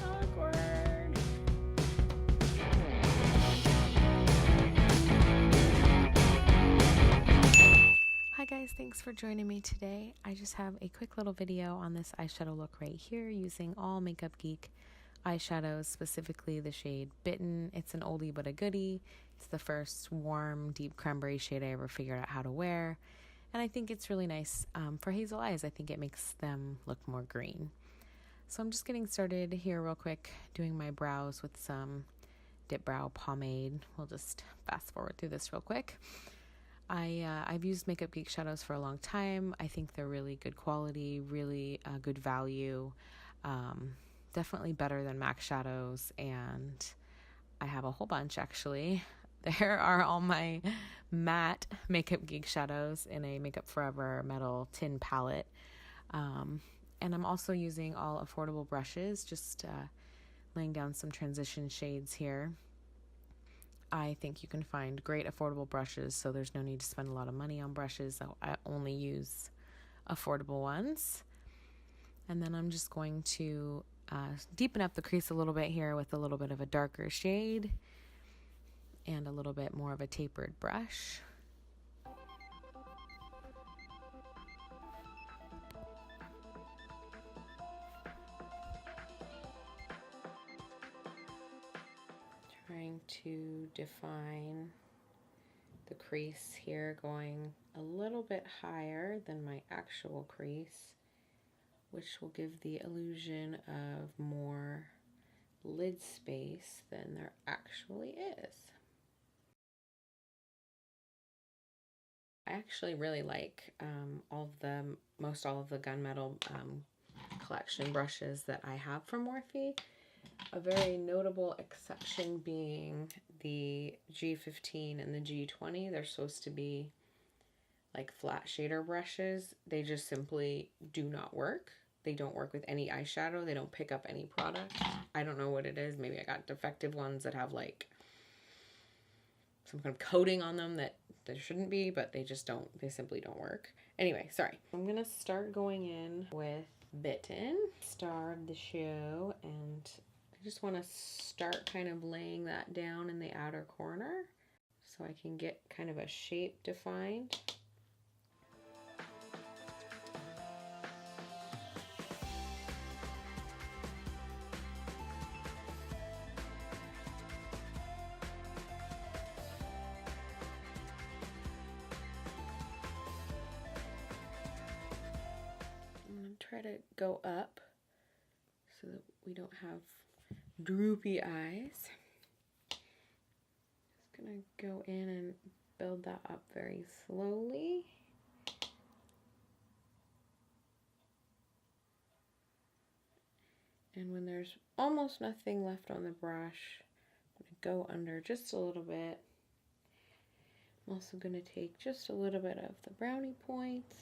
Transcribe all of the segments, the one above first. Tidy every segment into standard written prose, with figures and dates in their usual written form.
Awkward. Hi guys, thanks for joining me today. I just have a quick little video on this eyeshadow look right here using all MakeupGeek eyeshadows, specifically the shade Bitten. It's an oldie but a goodie. It's the first warm, deep cranberry shade I ever figured out how to wear. And I think it's really nice for hazel eyes. I think it makes them look more green. So I'm just getting started here real quick, doing my brows with some Dip Brow pomade. We'll just fast forward through this real quick. I've used MakeupGeek shadows for a long time. I think they're really good quality, really good value. Definitely better than MAC shadows, and I have a whole bunch actually. There are all my matte MakeupGeek shadows in a Makeup Forever metal tin palette. And I'm also using all affordable brushes, just laying down some transition shades here. I think you can find great affordable brushes, so there's no need to spend a lot of money on brushes. I only use affordable ones. And then I'm just going to deepen up the crease a little bit here with a little bit of a darker shade and a little bit more of a tapered brush. Trying to define the crease here, going a little bit higher than my actual crease, which will give the illusion of more lid space than there actually is. I actually really like most all of the gunmetal collection brushes that I have from Morphe. A very notable exception being the G15 and the G20. They're supposed to be like flat shader brushes. They just simply do not work. They don't work with any eyeshadow. They don't pick up any product. I don't know what it is. Maybe I got defective ones that have like some kind of coating on them that there shouldn't be, but they simply don't work. Anyway, sorry. I'm gonna start going in with Bitten, star of the show, and I just want to start kind of laying that down in the outer corner so I can get kind of a shape defined. I'm going to try to go up so that we don't have droopy eyes. Just gonna go in and build that up very slowly. And when there's almost nothing left on the brush, I'm gonna go under just a little bit. I'm also gonna take just a little bit of the Brownie Points.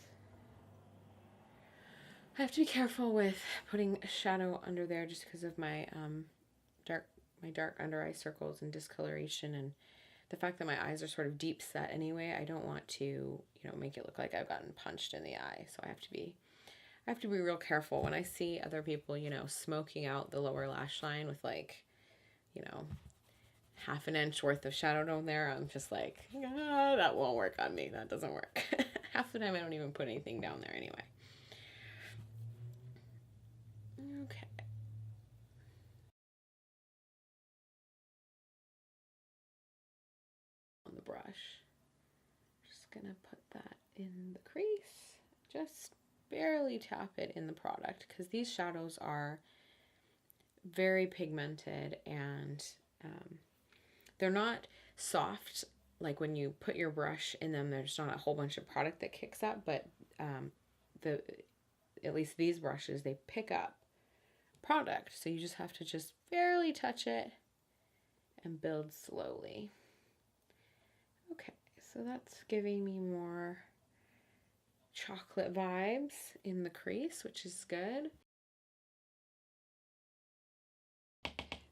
I have to be careful with putting a shadow under there just because of my dark under eye circles and discoloration, and the fact that my eyes are sort of deep set anyway. I don't want to, make it look like I've gotten punched in the eye. So I have to be real careful when I see other people, smoking out the lower lash line with like, half an inch worth of shadow down there. I'm just like, that won't work on me. That doesn't work. Half the time I don't even put anything down there anyway. Okay. On the brush, just gonna put that in the crease, just barely tap it in the product because these shadows are very pigmented and they're not soft. Like when you put your brush in them, there's not a whole bunch of product that kicks up, but at least these brushes, they pick up product, so you just have to just barely touch it and build slowly. Okay, so that's giving me more chocolate vibes in the crease, which is good.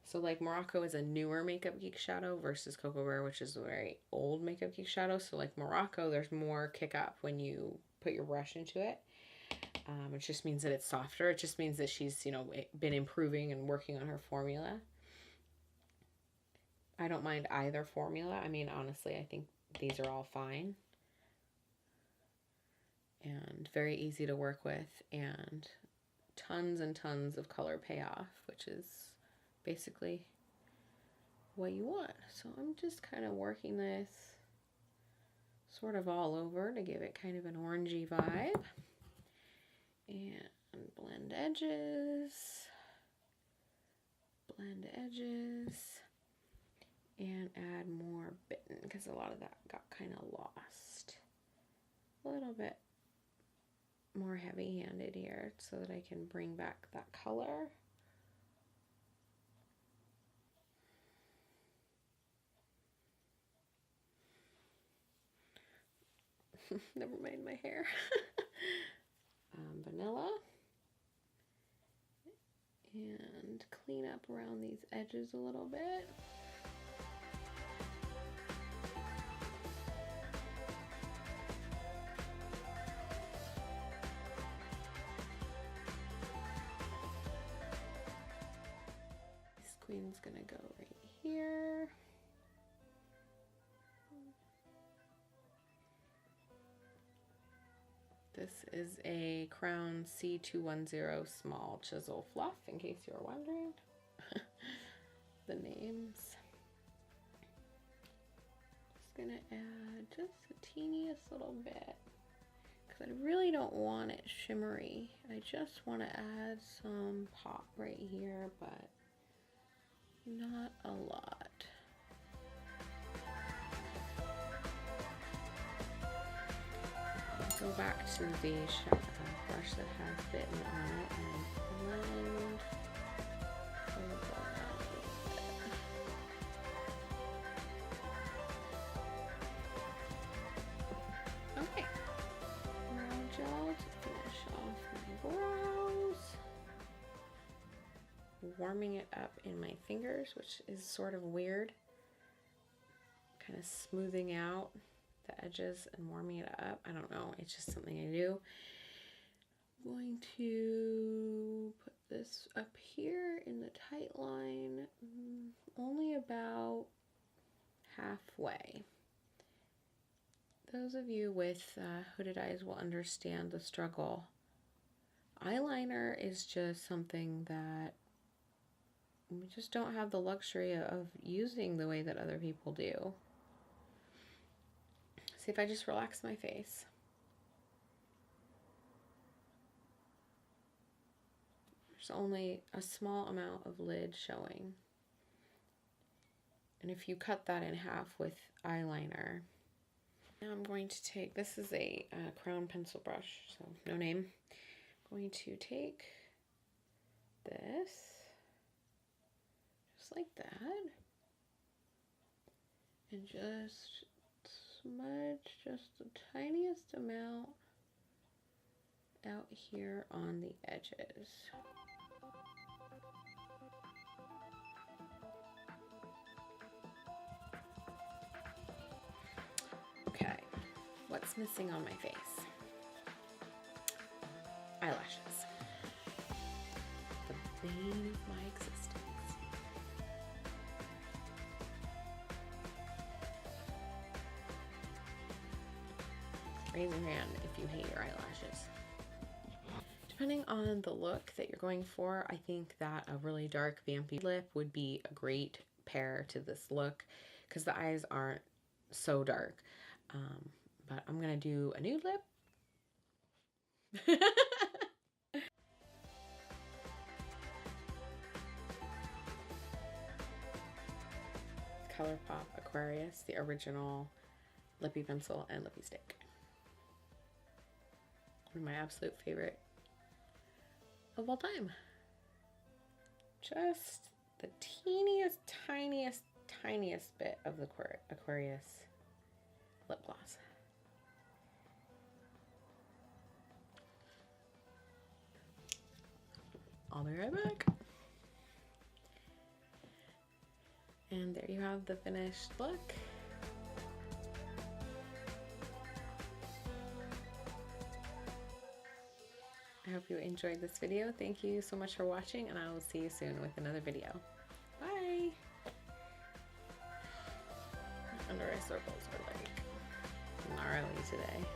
So like Morocco is a newer MakeupGeek shadow versus Cocoa Bear, which is a very old MakeupGeek shadow. So like Morocco, there's more kick up when you put your brush into it. It just means that it's softer. It just means that she's, you know, been improving and working on her formula. I don't mind either formula. I mean, honestly, I think these are all fine. And very easy to work with, and tons and tons of color payoff, which is basically what you want. So I'm just kind of working this sort of all over to give it kind of an orangey vibe. And blend edges, and add more Bitten, because a lot of that got kind of lost. A little bit more heavy-handed here so that I can bring back that color. Never mind my hair. Vanilla. And clean up around these edges a little bit. This queen's gonna go right here. This is a Crown C210 Small Chisel Fluff, in case you were wondering. The names. Just gonna add just the teeniest little bit, because I really don't want it shimmery. I just want to add some pop right here, but not a lot. Go back to the brush that has Bitten on it and blend that a little bit. Okay, brow gel to finish off my brows. Warming it up in my fingers, which is sort of weird. Kind of smoothing out the edges and warming it up. I don't know, it's just something I do. I'm going to put this up here in the tight line, only about halfway. Those of you with hooded eyes will understand the struggle. Eyeliner is just something that we just don't have the luxury of using the way that other people do. See, if I just relax my face. There's only a small amount of lid showing. And if you cut that in half with eyeliner. Now I'm going to take, this is a crown pencil brush, so no name. I'm going to take this, just like that, and just smudge just the tiniest amount out here on the edges. Okay, what's missing on my face? Eyelashes. The bane of my existence. Raise your hand if you hate your eyelashes. Depending on the look that you're going for, I think that a really dark vampy lip would be a great pair to this look, because the eyes aren't so dark. But I'm gonna do a nude lip. ColourPop Aquarius, the original lippy pencil and lippy stick. One of my absolute favorite of all time. Just the teeniest, tiniest bit of the Aquarius lip gloss. I'll be right back. And there you have the finished look. you enjoyed this video. Thank you so much for watching, and I will see you soon with another video. Bye! Under eye circles are like gnarly today.